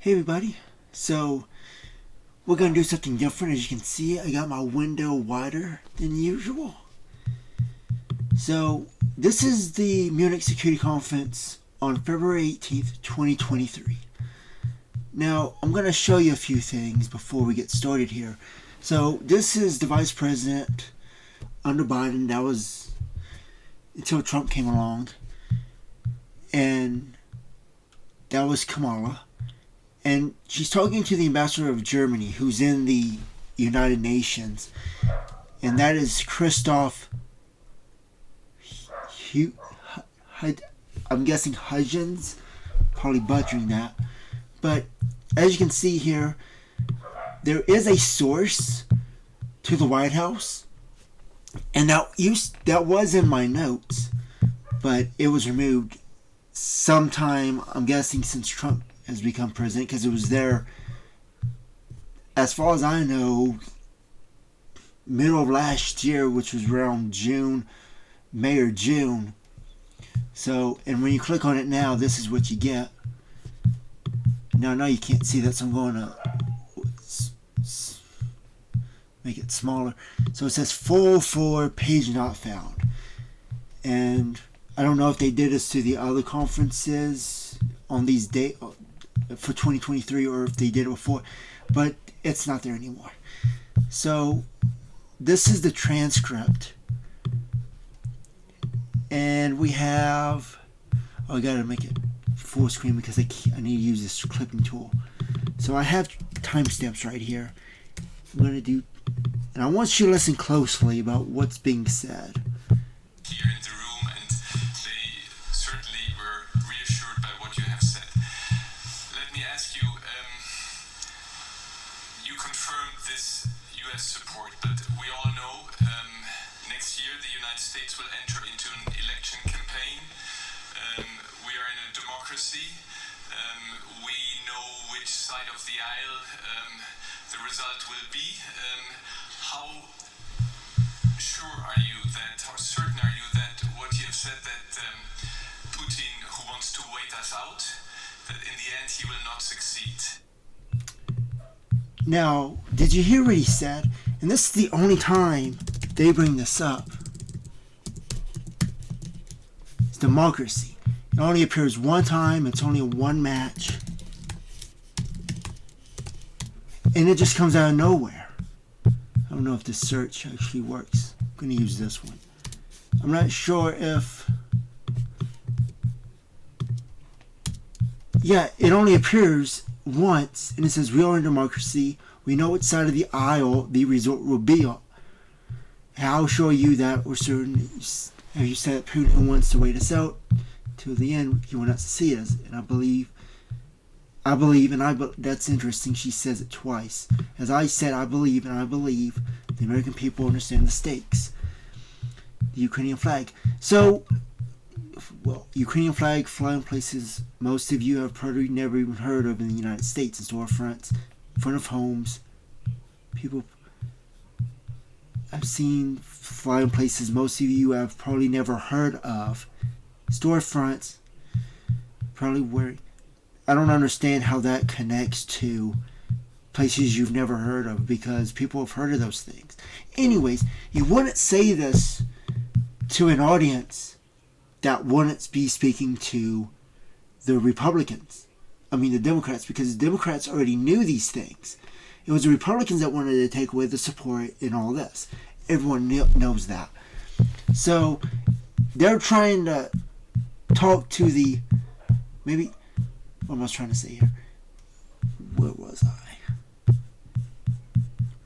Hey everybody, so we're going to do something different. As you can see, I got my window wider than usual. So this is the Munich Security Conference on February 18th, 2023. Now I'm going to show you a few things before we get started here. So this is the Vice President under Biden. That was until Trump came along. And that was Kamala. And she's talking to the ambassador of Germany, who's in the United Nations, and that is Christoph. I'm guessing Hudgens, probably butchering that. But as you can see here, there is a source to the White House, and that was in my notes, but it was removed sometime, I'm guessing, since Trump has become president, because it was there, as far as I know, middle of last year, which was around May or June. So, and when you click on it now, this is what you get. Now you can't see that, so I'm going to make it smaller. So it says full for page not found. And I don't know if they did this to the other conferences on these dates for 2023 or if they did it before, but it's not there anymore. So this is the transcript, and we have, I gotta make it full screen because I need to use this clipping tool. So I have timestamps right here. I'm gonna do, and I want you to listen closely about what's being said. Here in the room, and they certainly were reassured by what you have said. Let me ask you, you confirmed this U.S. support, but we all know next year the United States will enter into an election campaign. We are in a democracy. We know which side of the aisle the result will be. How certain are you that what you have said, that Putin, who wants to wait us out, that in the end he will not succeed? Now, did you hear what he said? And this is the only time they bring this up. It's democracy. It only appears one time. It's only one match. And it just comes out of nowhere. I don't know if this search actually works. I'm going to use this one. I'm not sure if... Yeah, it only appears once, and it says, "We are in democracy. We know which side of the aisle the result will be on. How sure are you that we're certain? Have you said that Putin wants to wait us out till the end? He will not succeed us." And I believe, that's interesting. She says it twice. As I said, I believe, and I believe the American people understand the stakes. The Ukrainian flag. So, well, Ukrainian flag flying places most of you have probably never even heard of in the United States. In storefronts, in front of homes. People I've seen flying places most of you have probably never heard of. Storefronts, probably where... I don't understand how that connects to places you've never heard of, because people have heard of those things. Anyways, you wouldn't say this to an audience that wouldn't be speaking to the Republicans. The Democrats, because the Democrats already knew these things. It was the Republicans that wanted to take away the support in all this. Everyone knows that. So they're trying to talk to the... Maybe... What am I trying to say here? Where was I?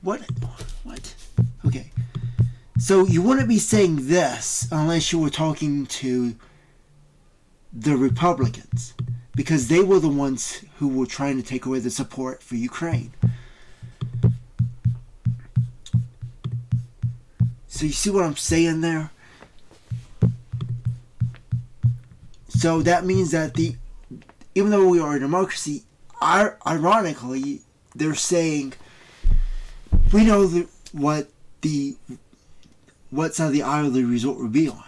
What? Okay. So you wouldn't be saying this unless you were talking to the Republicans, because they were the ones who were trying to take away the support for Ukraine. So you see what I'm saying there? So that means that even though we are a democracy, ironically, they're saying, we know what side of the aisle the result will be on.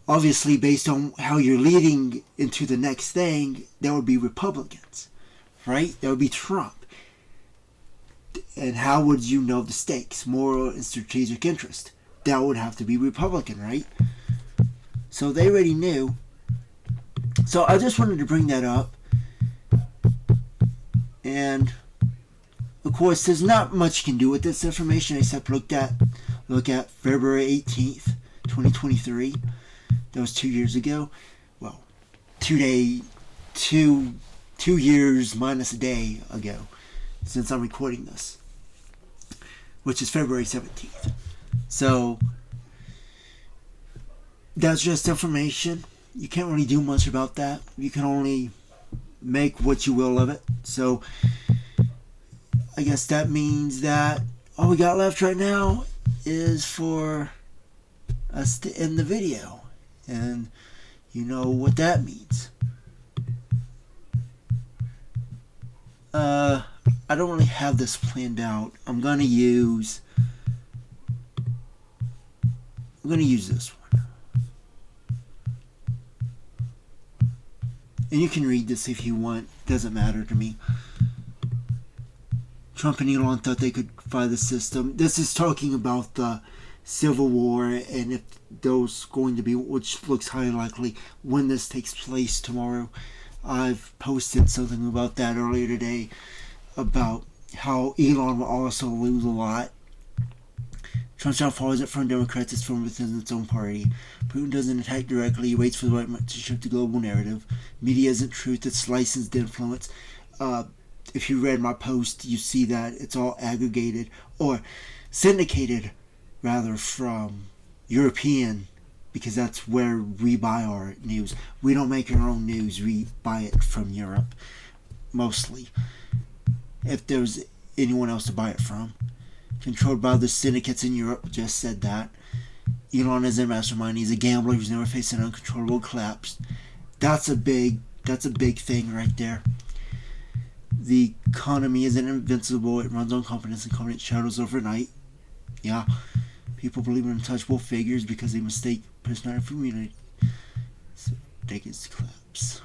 Obviously, based on how you're leading into the next thing, that would be Republicans. right? That would be Trump. And how would you know the stakes? Moral and strategic interest. That would have to be Republican, right? So they already knew. So I just wanted to bring that up. And of course, there's not much you can do with this information except look at February 18th, 2023. That was 2 years ago. Well, 2 years minus a day ago since I'm recording this, which is February 17th. So that's just information. You can't really do much about that. You can only make what you will of it. So I guess that means that all we got left right now is for us to end the video. And you know what that means. I don't really have this planned out. I'm gonna use this one. And you can read this if you want. Doesn't matter to me. Trump and Elon thought they could fire the system. This is talking about the Civil War and if those going to be, which looks highly likely, when this takes place tomorrow. I've posted something about that earlier today about how Elon will also lose a lot. Trump's downfall isn't from Democrats, it's from within its own party. Putin doesn't attack directly, he waits for the right moment to shift the global narrative. Media isn't truth, it's licensed influence. If you read my post, you see that it's all aggregated, or syndicated, rather, from European, because that's where we buy our news. We don't make our own news, we buy it from Europe, mostly. If there's anyone else to buy it from. Controlled by the syndicates in Europe, just said that. Elon is a mastermind, he's a gambler who's never faced an uncontrollable collapse. That's a big thing right there. The economy isn't invincible, it runs on confidence and confidence shadows overnight. Yeah, people believe in untouchable figures because they mistake personality for immunity. So they get to collapse.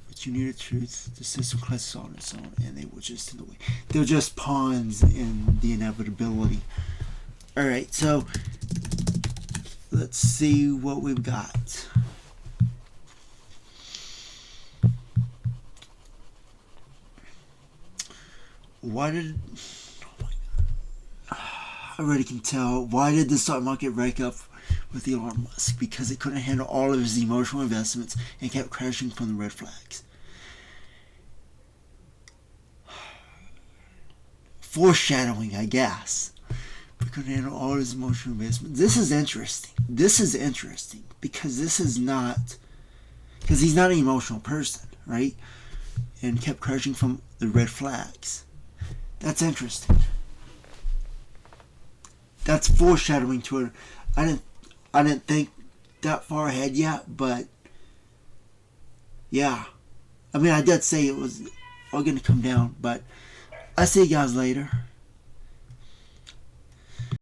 But you need a truth, the system collapses on its own, and they will just in the way. They're just pawns in the inevitability. Alright, so let's see what we've got. Why did... Oh my God. I already can tell. Why did the stock market break up with Elon Musk? Because it couldn't handle all of his emotional investments and kept crashing from the red flags. Foreshadowing, I guess. It couldn't handle all of his emotional investments. This is interesting. Because this is not... Because he's not an emotional person, right? And kept crashing from the red flags. That's interesting. That's foreshadowing to it. I didn't think that far ahead yet, but yeah. I mean, I did say it was all going to come down, but I'll see you guys later.